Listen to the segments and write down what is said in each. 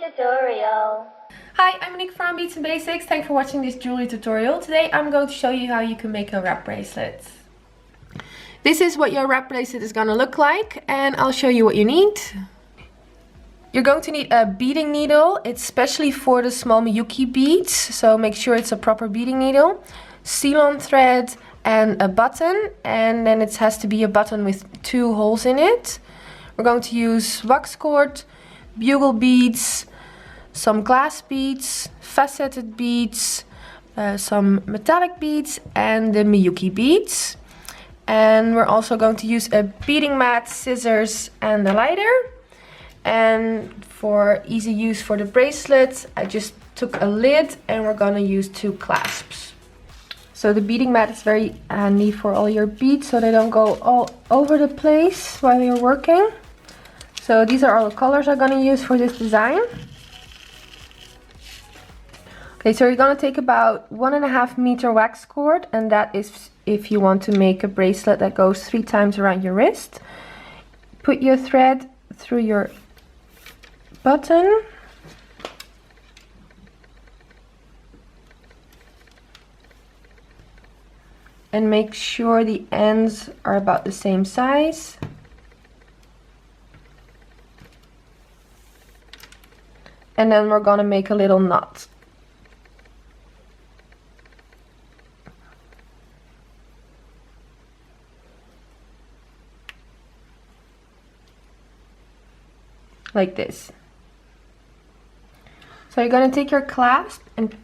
tutorial. Hi, I'm Monique from Beats and Basics. Thanks for watching this jewelry tutorial. Today I'm going to show you how you can make a wrap bracelet. This is what your wrap bracelet is going to look like, and I'll show you what you need. You're going to need a beading needle. It's specially for the small Miyuki beads, so make sure it's a proper beading needle. Seal-on thread and a button, and then it has to be a button with 2 holes in it. We're going to use wax cord, bugle beads, some glass beads, faceted beads, some metallic beads, and the Miyuki beads. And we're also going to use a beading mat, scissors, and a lighter. And for easy use for the bracelet, I just took a lid and we're gonna use 2 clasps. So the beading mat is very handy for all your beads so they don't go all over the place while you're working. So these are all the colors I'm gonna use for this design. Okay, so you're gonna take about 1.5 meter wax cord, and that is if you want to make a bracelet that goes 3 times around your wrist. Put your thread through your button. And make sure the ends are about the same size. And then we're gonna make a little knot. Like this. So you're gonna take your clasp and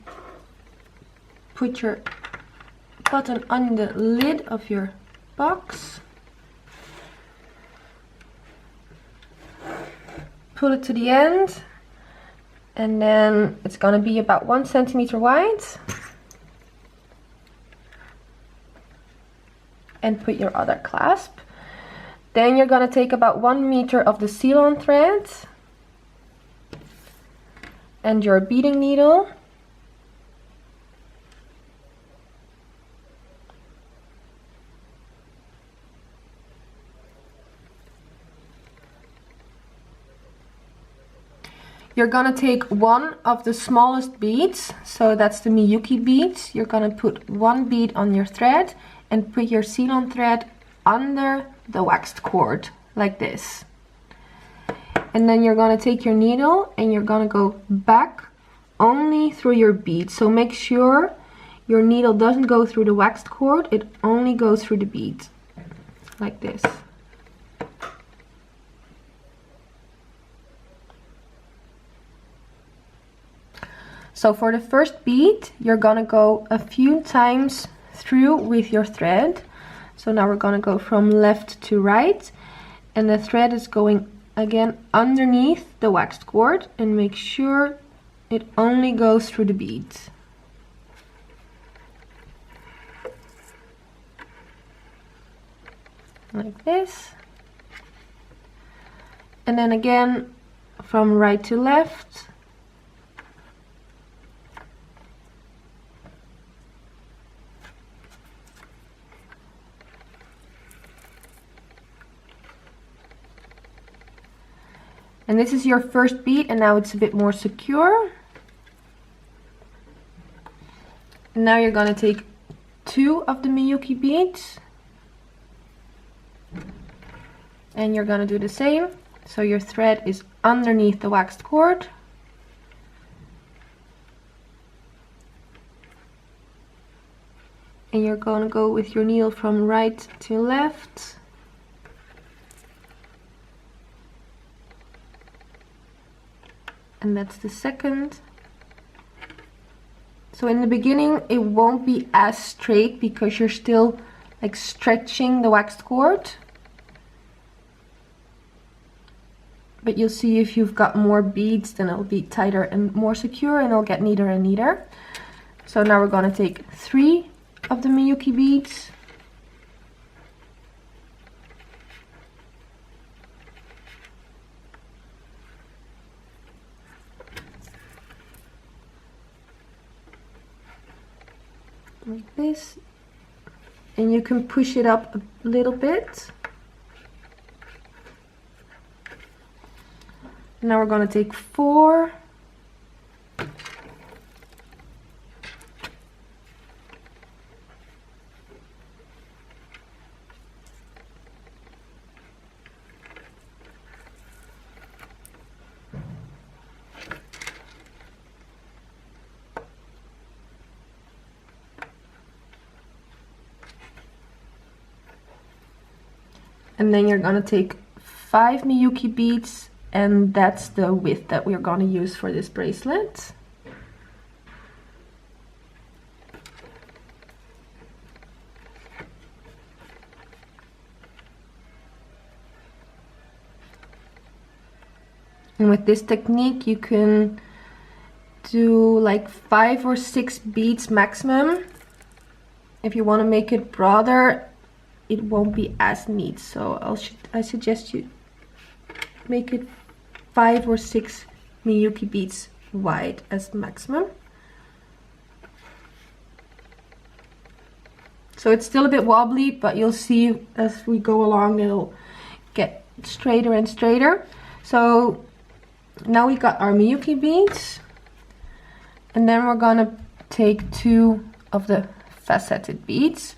put your button on the lid of your box. Pull it to the end. And then it's gonna be about 1 centimeter wide. And put your other clasp. Then you're gonna take about 1 meter of the seal-on thread. And your beading needle. You're gonna take 1 of the smallest beads, so that's the Miyuki beads. You're gonna put 1 bead on your thread and put your seal-on thread under the waxed cord, like this. And then you're gonna take your needle and you're gonna go back only through your bead. So make sure your needle doesn't go through the waxed cord, it only goes through the bead, like this. So for the first bead, you're gonna go a few times through with your thread. So now we're gonna go from left to right, and the thread is going again underneath the waxed cord, and make sure it only goes through the beads. Like this. And then again from right to left. And this is your first bead, and now it's a bit more secure. And now you're gonna take 2 of the Miyuki beads. And you're gonna do the same. So your thread is underneath the waxed cord. And you're gonna go with your needle from right to left. And that's the second. So in the beginning it won't be as straight because you're still like stretching the waxed cord. But you'll see if you've got more beads, then it'll be tighter and more secure, and it'll get neater and neater. So now we're gonna take 3 of the Miyuki beads. Like this, and you can push it up a little bit. Now we're going to take 4 And then you're gonna take 5 Miyuki beads, and that's the width that we're gonna use for this bracelet. And with this technique you can do like 5 or 6 beads maximum. If you want to make it broader, it won't be as neat, so I suggest you make it 5 or 6 Miyuki beads wide as maximum. So it's still a bit wobbly, but you'll see as we go along it'll get straighter and straighter. So now we got our Miyuki beads, and then we're gonna take 2 of the faceted beads.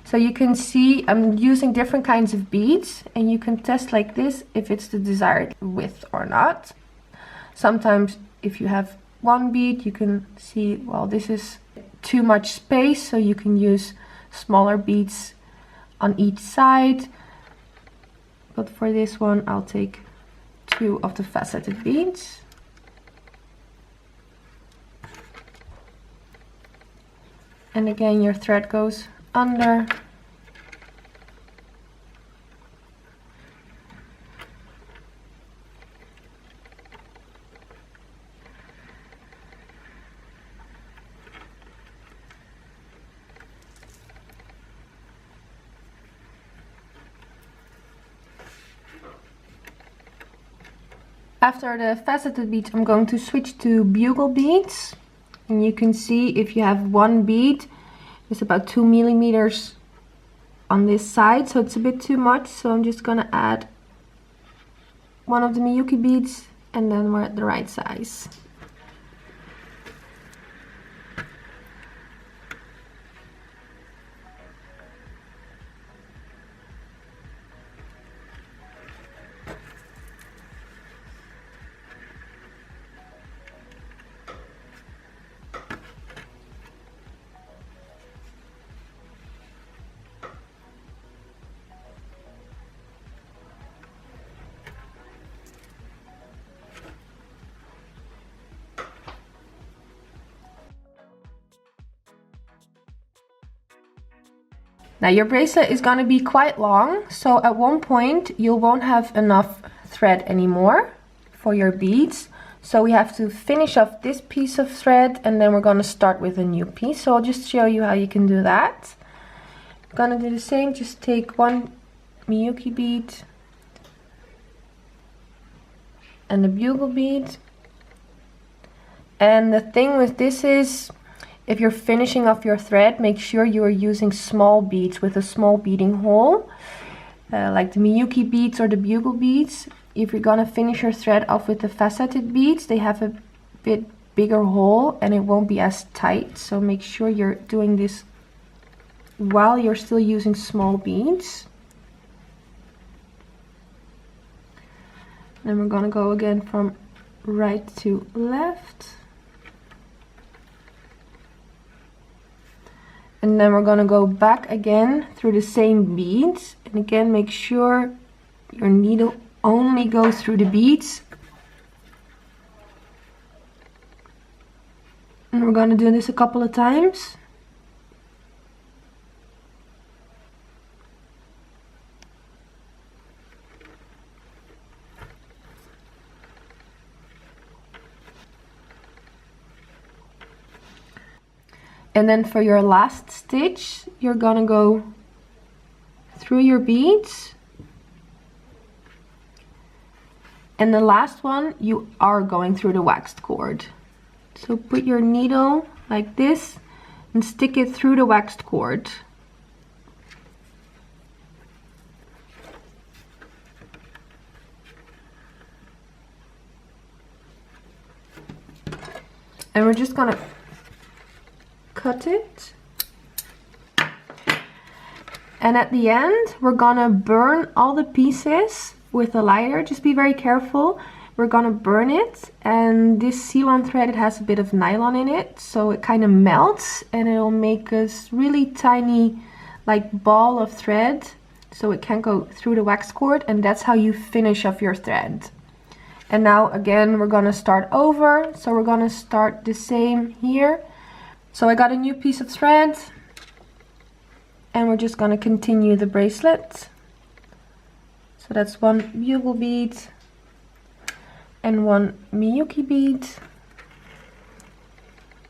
So you can see I'm using different kinds of beads, and you can test like this if it's the desired width or not. Sometimes if you have one bead, you can see, well, this is too much space, so you can use smaller beads on each side. But for this one, I'll take 2 of the faceted beads. And again, your thread goes under. After the faceted beads, I'm going to switch to bugle beads. And you can see if you have one bead, it's about 2 millimeters on this side, so it's a bit too much. So I'm just gonna add one of the Miyuki beads, and then we're at the right size. Now your bracelet is going to be quite long, so at one point you won't have enough thread anymore for your beads. So we have to finish off this piece of thread, and then we're going to start with a new piece. So I'll just show you how you can do that. I'm going to do the same, just take one Miyuki bead and a bugle bead. And the thing with this is, if you're finishing off your thread, make sure you are using small beads with a small beading hole, like the Miyuki beads or the bugle beads. If you're gonna finish your thread off with the faceted beads, they have a bit bigger hole and it won't be as tight. So make sure you're doing this while you're still using small beads. Then we're gonna go again from right to left. And then we're gonna go back again through the same beads. And again, make sure your needle only goes through the beads. And we're gonna do this a couple of times. And then for your last stitch, you're gonna go through your beads. And the last one, you are going through the waxed cord. So put your needle like this and stick it through the waxed cord. And we're just gonna cut it, and at the end we're gonna burn all the pieces with a lighter. Just be very careful. We're gonna burn it, and this seal-on thread, it has a bit of nylon in it, so it kind of melts and it'll make a really tiny like ball of thread so it can't go through the wax cord, and that's how you finish off your thread. And now again we're gonna start over, so we're gonna start the same here. So I got a new piece of thread, and we're just gonna continue the bracelet. So that's one bugle bead and one Miyuki bead.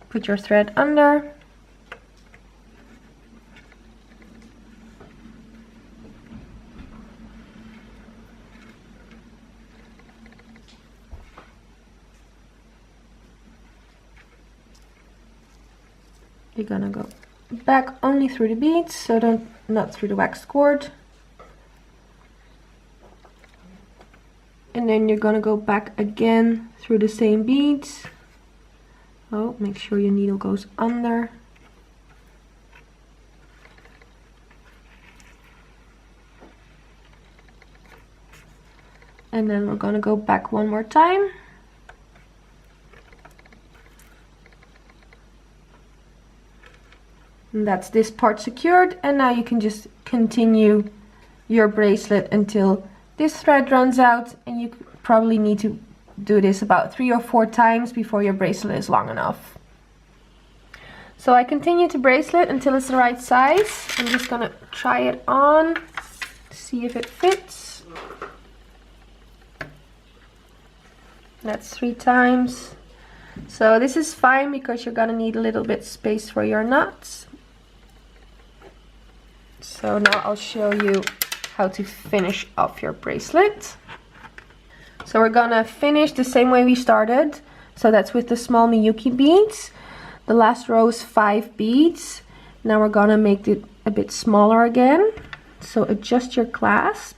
Put your thread under. You're gonna go back only through the beads, so not through the wax cord. And then you're gonna go back again through the same beads. Oh, make sure your needle goes under. And then we're gonna go back one more time. And that's this part secured, and now you can just continue your bracelet until this thread runs out, and you probably need to do this about 3 or 4 times before your bracelet is long enough. So I continue to bracelet until it's the right size. I'm just gonna try it on, see if it fits. That's 3 times. So this is fine because you're gonna need a little bit space for your knots. So now I'll show you how to finish off your bracelet. So we're gonna finish the same way we started. So that's with the small Miyuki beads. The last row is 5 beads. Now we're gonna make it a bit smaller again. So adjust your clasp.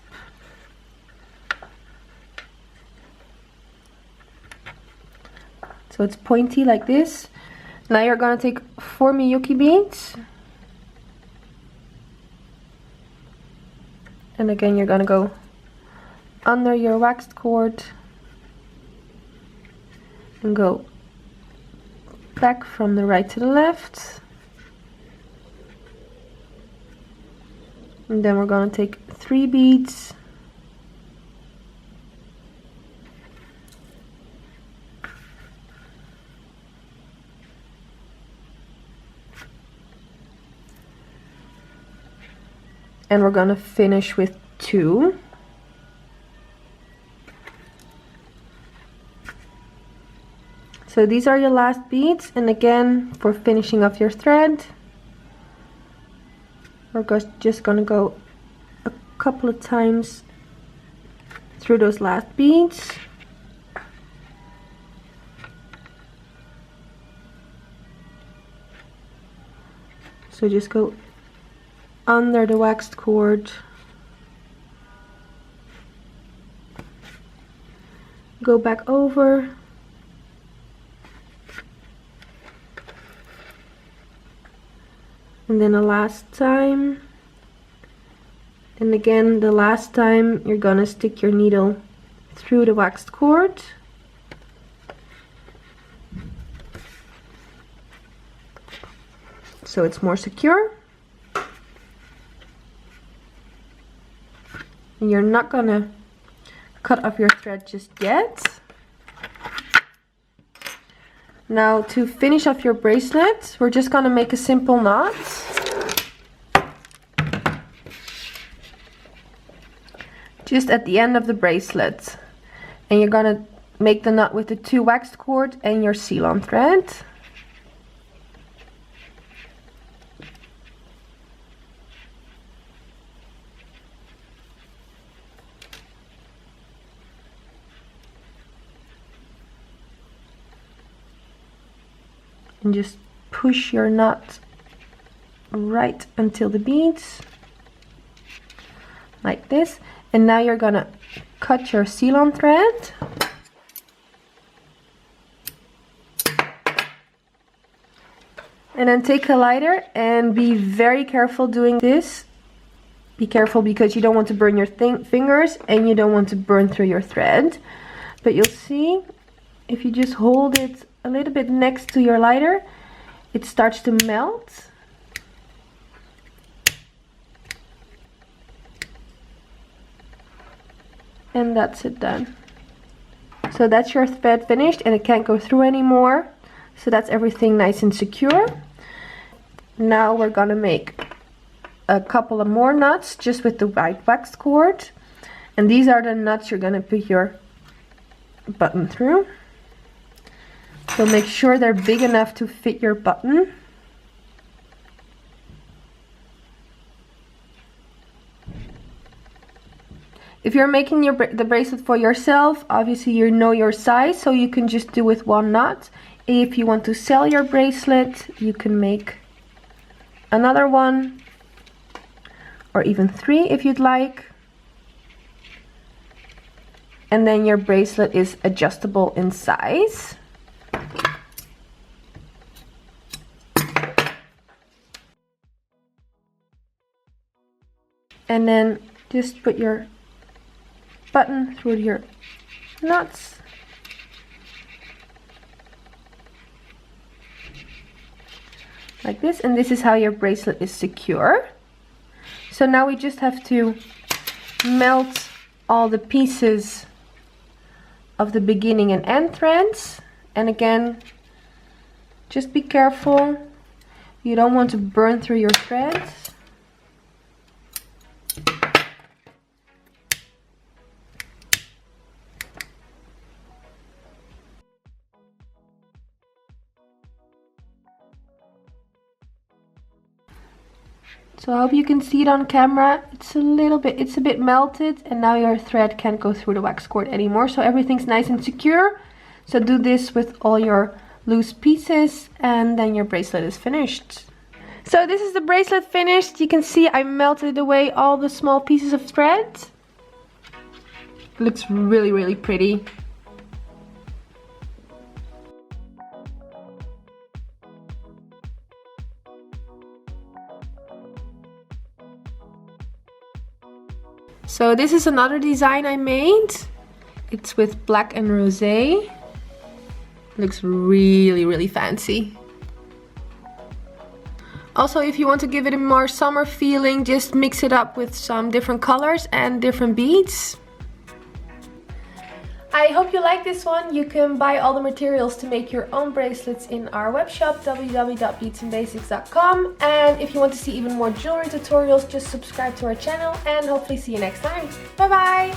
So it's pointy like this. Now you're gonna take 4 Miyuki beads. And again, you're gonna go under your waxed cord and go back from the right to the left. And then we're gonna take 3 beads. And we're gonna finish with 2. So these are your last beads, and again, for finishing off your thread, we're just gonna go a couple of times through those last beads. So just go under the waxed cord, go back over, and then a last time, and again the last time you're gonna stick your needle through the waxed cord. So it's more secure. And you're not gonna cut off your thread just yet. Now to finish off your bracelet, we're just gonna make a simple knot. Just at the end of the bracelet. And you're gonna make the knot with the 2 waxed cord and your seal-on thread. And just push your knot right until the beads, like this. And now you're gonna cut your seal-on thread. And then take a lighter and be very careful doing this. Be careful because you don't want to burn your fingers and you don't want to burn through your thread. But you'll see, if you just hold it a little bit next to your lighter, it starts to melt. And that's it done. So that's your thread finished and it can't go through anymore. So that's everything nice and secure. Now we're gonna make a couple of more knots just with the white wax cord. And these are the knots you're gonna put your button through. So make sure they're big enough to fit your button. If you're making the bracelet for yourself, obviously you know your size, so you can just do with one knot. If you want to sell your bracelet, you can make another one, or even 3 if you'd like. And then your bracelet is adjustable in size. And then just put your button through your knots. Like this, and this is how your bracelet is secure. So now we just have to melt all the pieces of the beginning and end threads. And again, just be careful. You don't want to burn through your threads. So I hope you can see it on camera. It's a bit melted, and now your thread can't go through the wax cord anymore. So everything's nice and secure. So do this with all your loose pieces, and then your bracelet is finished. So this is the bracelet finished. You can see I melted away all the small pieces of thread. It looks really, really pretty. So this is another design I made. It's with black and rosé. Looks really, really fancy. Also, if you want to give it a more summer feeling, just mix it up with some different colors and different beads. I hope you like this one. You can buy all the materials to make your own bracelets in our webshop, www.beadsandbasics.com. And if you want to see even more jewelry tutorials, just subscribe to our channel, and hopefully see you next time. Bye bye!